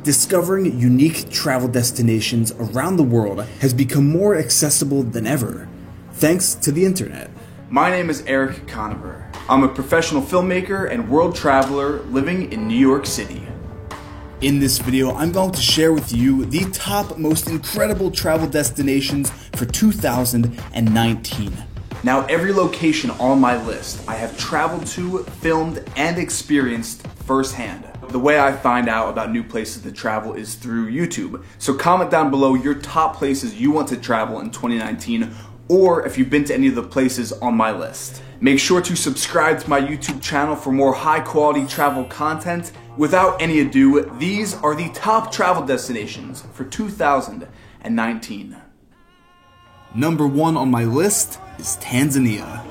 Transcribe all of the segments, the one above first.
discovering unique travel destinations around the world has become more accessible than ever, thanks to the internet. My name is Eric Conover. I'm a professional filmmaker and world traveler living in New York City. In this video, I'm going to share with you the top most incredible travel destinations for 2019. Now, every location on my list I have traveled to, filmed, and experienced firsthand. The way I find out about new places to travel is through YouTube. So comment down below your top places you want to travel in 2019, or if you've been to any of the places on my list. Make sure to subscribe to my YouTube channel for more high quality travel content. Without any ado, these are the top travel destinations for 2019. Number 1 on my list is Tanzania.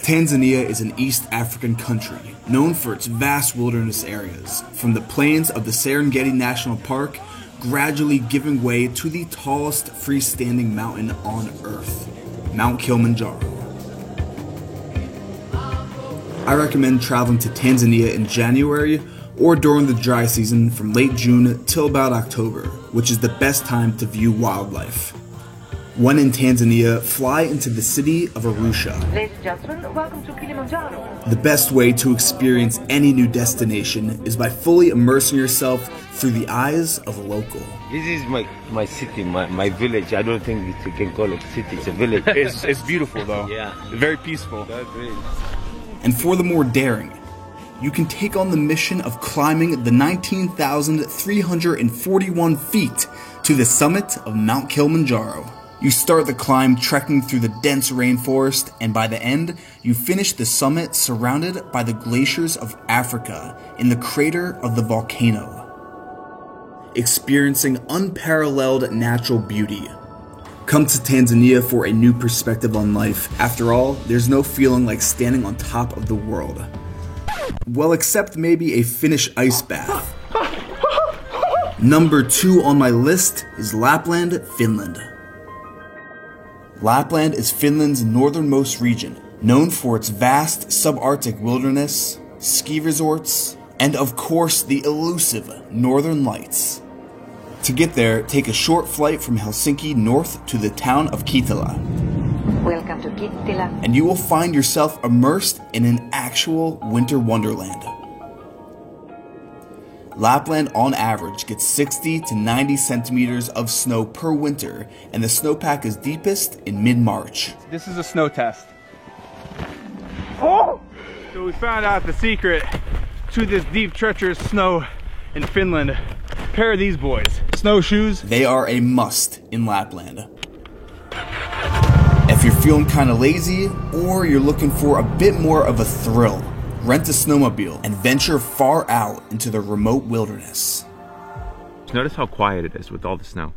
Tanzania is an East African country known for its vast wilderness areas, from the plains of the Serengeti National Park gradually giving way to the tallest freestanding mountain on Earth, Mount Kilimanjaro. I recommend traveling to Tanzania in January or during the dry season from late June till about October, which is the best time to view wildlife. When in Tanzania, fly into the city of Arusha. Ladies and gentlemen, welcome to Kilimanjaro. The best way to experience any new destination is by fully immersing yourself through the eyes of a local. This is my city, my village. I don't think you can call it city, it's a village. It's beautiful though. Yeah. Very peaceful. That's great. And for the more daring, you can take on the mission of climbing the 19,341 feet to the summit of Mount Kilimanjaro. You start the climb trekking through the dense rainforest, and by the end, you finish the summit surrounded by the glaciers of Africa in the crater of the volcano, experiencing unparalleled natural beauty. Come to Tanzania for a new perspective on life. After all, there's no feeling like standing on top of the world. Well, except maybe a Finnish ice bath. Number 2 on my list is Lapland, Finland. Lapland is Finland's northernmost region, known for its vast subarctic wilderness, ski resorts, and of course the elusive Northern Lights. To get there, take a short flight from Helsinki north to the town of Kittilä. Welcome to Kittilä. And you will find yourself immersed in an actual winter wonderland. Lapland on average gets 60 to 90 centimeters of snow per winter, and the snowpack is deepest in mid-March. This is a snow test. Oh! So we found out the secret to this deep, treacherous snow in Finland. A pair of these boys. Snowshoes. They are a must in Lapland. If you're feeling kind of lazy, or you're looking for a bit more of a thrill, rent a snowmobile and venture far out into the remote wilderness. Notice how quiet it is with all the snow.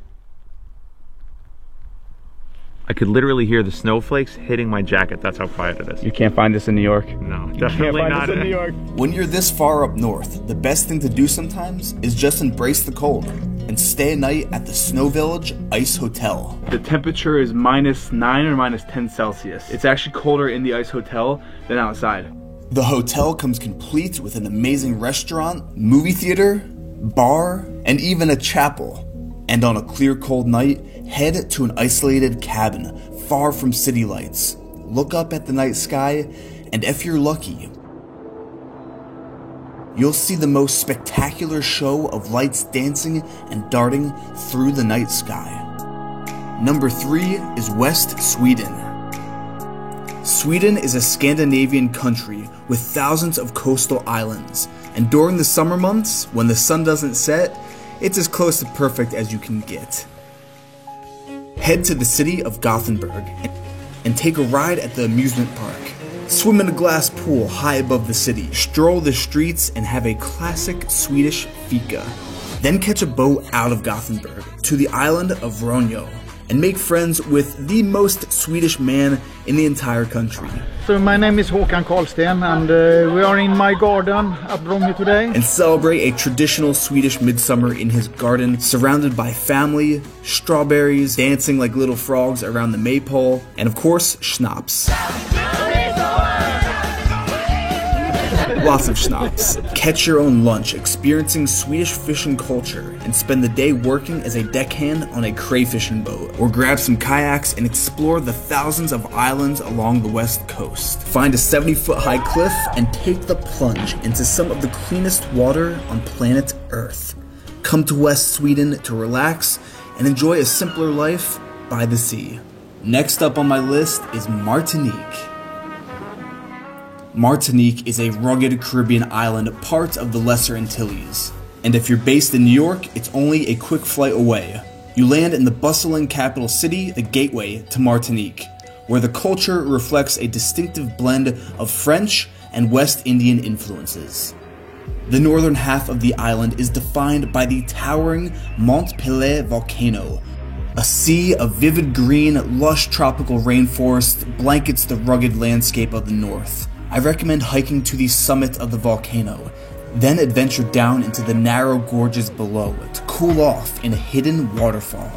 I could literally hear the snowflakes hitting my jacket. That's how quiet it is. You can't find this in New York. No, You definitely can't find not. this in New York. When you're this far up north, the best thing to do sometimes is just embrace the cold and stay a night at the Snow Village Ice Hotel. The temperature is -9 or -10 Celsius. It's actually colder in the ice hotel than outside. The hotel comes complete with an amazing restaurant, movie theater, bar, and even a chapel. And on a clear, cold night, head to an isolated cabin far from city lights. Look up at the night sky, and if you're lucky, you'll see the most spectacular show of lights dancing and darting through the night sky. Number 3 is West Sweden. Sweden is a Scandinavian country with thousands of coastal islands, and during the summer months, when the sun doesn't set, it's as close to perfect as you can get. Head to the city of Gothenburg and take a ride at the amusement park. Swim in a glass pool high above the city, stroll the streets, and have a classic Swedish fika. Then catch a boat out of Gothenburg to the island of Ronjo and make friends with the most Swedish man in the entire country. So my name is Håkan Karlsten, and we are in my garden at Ronjo today. And celebrate a traditional Swedish midsummer in his garden, surrounded by family, strawberries, dancing like little frogs around the maypole, and of course, schnapps. Lots of schnapps. Catch your own lunch experiencing Swedish fishing culture and spend the day working as a deckhand on a crayfishing boat. Or grab some kayaks and explore the thousands of islands along the west coast. Find a 70-foot high cliff and take the plunge into some of the cleanest water on planet Earth. Come to West Sweden to relax and enjoy a simpler life by the sea. Next up on my list is Martinique. Martinique is a rugged Caribbean island, part of the Lesser Antilles. And if you're based in New York, it's only a quick flight away. You land in the bustling capital city, the gateway to Martinique, where the culture reflects a distinctive blend of French and West Indian influences. The northern half of the island is defined by the towering Mont Pelée volcano. A sea of vivid green, lush tropical rainforest blankets the rugged landscape of the north. I recommend hiking to the summit of the volcano, then adventure down into the narrow gorges below to cool off in a hidden waterfall.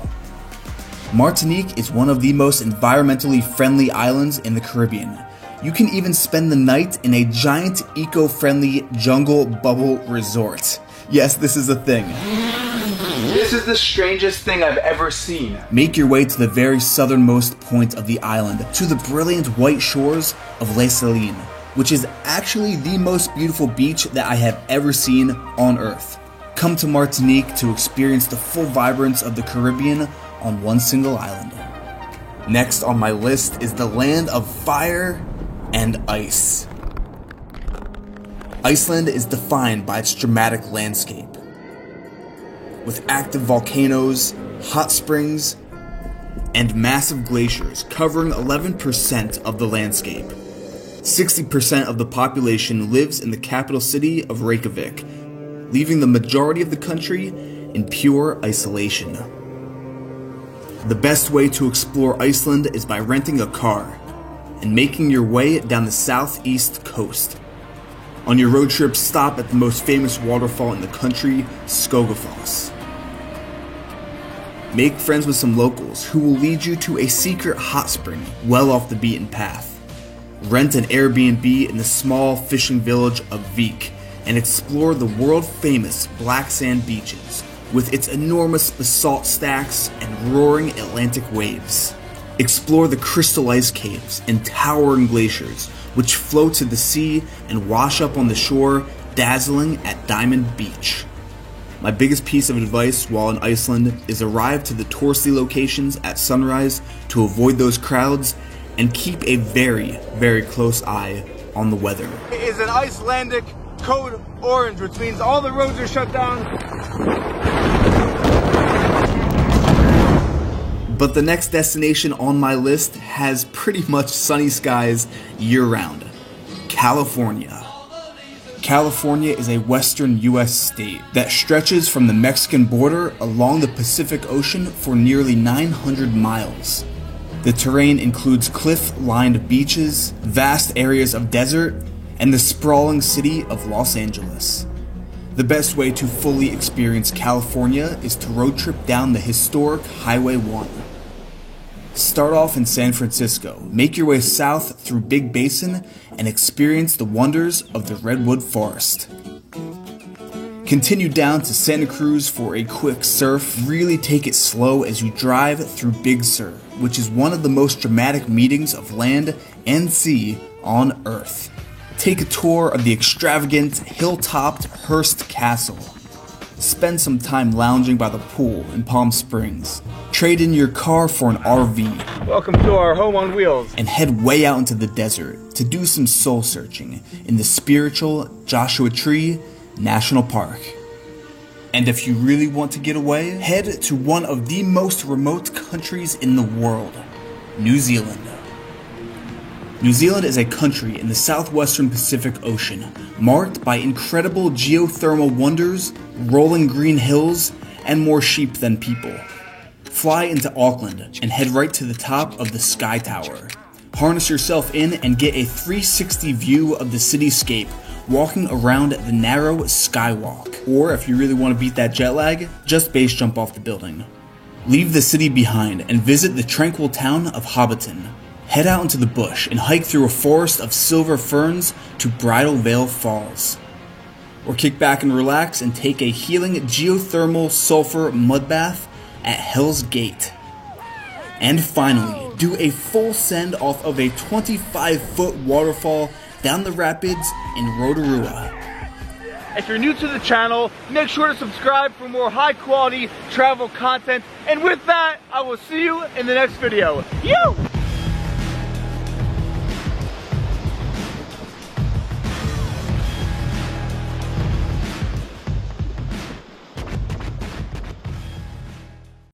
Martinique is one of the most environmentally friendly islands in the Caribbean. You can even spend the night in a giant eco-friendly jungle bubble resort. Yes, this is a thing. This is the strangest thing I've ever seen. Make your way to the very southernmost point of the island, to the brilliant white shores of Les Salines, which is actually the most beautiful beach that I have ever seen on Earth. Come to Martinique to experience the full vibrance of the Caribbean on one single island. Next on my list is the land of fire and ice. Iceland is defined by its dramatic landscape, with active volcanoes, hot springs, and massive glaciers covering 11% of the landscape. 60% of the population lives in the capital city of Reykjavik, leaving the majority of the country in pure isolation. The best way to explore Iceland is by renting a car and making your way down the southeast coast. On your road trip, stop at the most famous waterfall in the country, Skogafoss. Make friends with some locals who will lead you to a secret hot spring well off the beaten path. Rent an Airbnb in the small fishing village of Vik and explore the world-famous black sand beaches with its enormous basalt stacks and roaring Atlantic waves. Explore the crystal ice caves and towering glaciers which flow to the sea and wash up on the shore, dazzling at Diamond Beach. My biggest piece of advice while in Iceland is arrive to the touristy locations at sunrise to avoid those crowds and keep a very, very close eye on the weather. It is an Icelandic code orange, which means all the roads are shut down. But the next destination on my list has pretty much sunny skies year-round. California. California is a western U.S. state that stretches from the Mexican border along the Pacific Ocean for nearly 900 miles. The terrain includes cliff-lined beaches, vast areas of desert, and the sprawling city of Los Angeles. The best way to fully experience California is to road trip down the historic Highway 1. Start off in San Francisco, make your way south through Big Basin, and experience the wonders of the Redwood Forest. Continue down to Santa Cruz for a quick surf. Really take it slow as you drive through Big Sur, which is one of the most dramatic meetings of land and sea on Earth. Take a tour of the extravagant, hill-topped Hearst Castle. Spend some time lounging by the pool in Palm Springs. Trade in your car for an RV. Welcome to our home on wheels. And head way out into the desert to do some soul searching in the spiritual Joshua Tree National Park. And if you really want to get away, head to one of the most remote countries in the world, New Zealand. New Zealand is a country in the southwestern Pacific Ocean, marked by incredible geothermal wonders, rolling green hills, and more sheep than people. Fly into Auckland and head right to the top of the Sky Tower. Harness yourself in and get a 360 view of the cityscape, walking around the narrow Skywalk. Or if you really want to beat that jet lag, just base jump off the building. Leave the city behind and visit the tranquil town of Hobbiton. Head out into the bush and hike through a forest of silver ferns to Bridal Veil Falls. Or kick back and relax and take a healing geothermal sulfur mud bath at Hell's Gate. And finally, do a full send off of a 25-foot waterfall down the rapids in Rotorua. If you're new to the channel, make sure to subscribe for more high quality travel content. And with that, I will see you in the next video. You!